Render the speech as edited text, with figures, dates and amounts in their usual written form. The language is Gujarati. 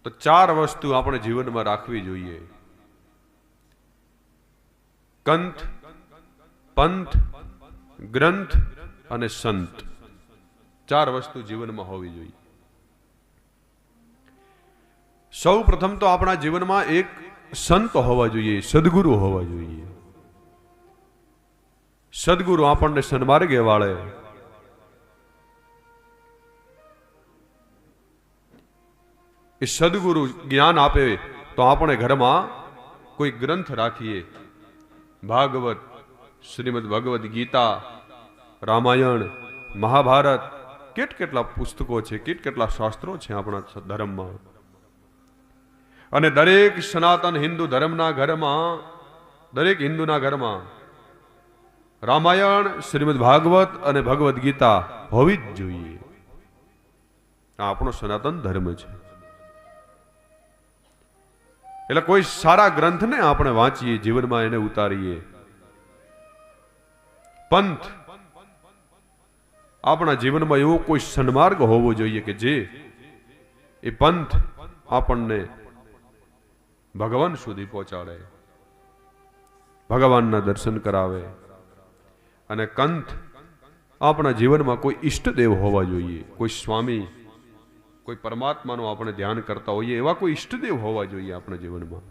તો ચાર વસ્તુ આપણે જીવનમાં રાખવી જોઈએ: કંથ, પંથ, ગ્રંથ અને સંત. ચાર વસ્તુ જીવનમાં હોવી જોઈએ. સૌ પ્રથમ તો આપણા જીવનમાં એક સંત હોવા જોઈએ, સદગુરુ હોવા જોઈએ. સદગુરુ આપણને સન્માર્ગે વાળે. એ સદગુરુ જ્ઞાન આપે તો આપણે ઘરમાં કોઈ ગ્રંથ રાખીએ. ભાગવત, શ્રીમદ ભગવદ ગીતા, રામાયણ, મહાભારત, કેટલા પુસ્તકો છે, કેટલા શાસ્ત્રો છે આપણા ધર્મમાં. અને દરેક સનાતન હિન્દુ ધર્મના ઘરમાં, દરેક હિન્દુના ઘરમાં રામાયણ, શ્રીમદ ભાગવત અને ભગવદ ગીતા હોવી જ જોઈએ. આ આપણો સનાતન ધર્મ છે. એટલે કોઈ સારા ગ્રંથને આપણે વાંચીએ, જીવનમાં એને ઉતારીએ. પંથ, આપણા જીવનમાં એવો કોઈ સન્માર્ગ હોવો જોઈએ કે જે એ પંથ આપણને ભગવાન સુધી પહોંચાડે, ભગવાનના દર્શન કરાવે. અને કંથ, આપણા જીવનમાં કોઈ ઈષ્ટદેવ હોવા જોઈએ, કોઈ સ્વામી, કોઈ પરમાત્માનું આપણે ધ્યાન કરતા હોઈએ એવા કોઈ ઈષ્ટદેવ હોવા જોઈએ આપણા જીવનમાં.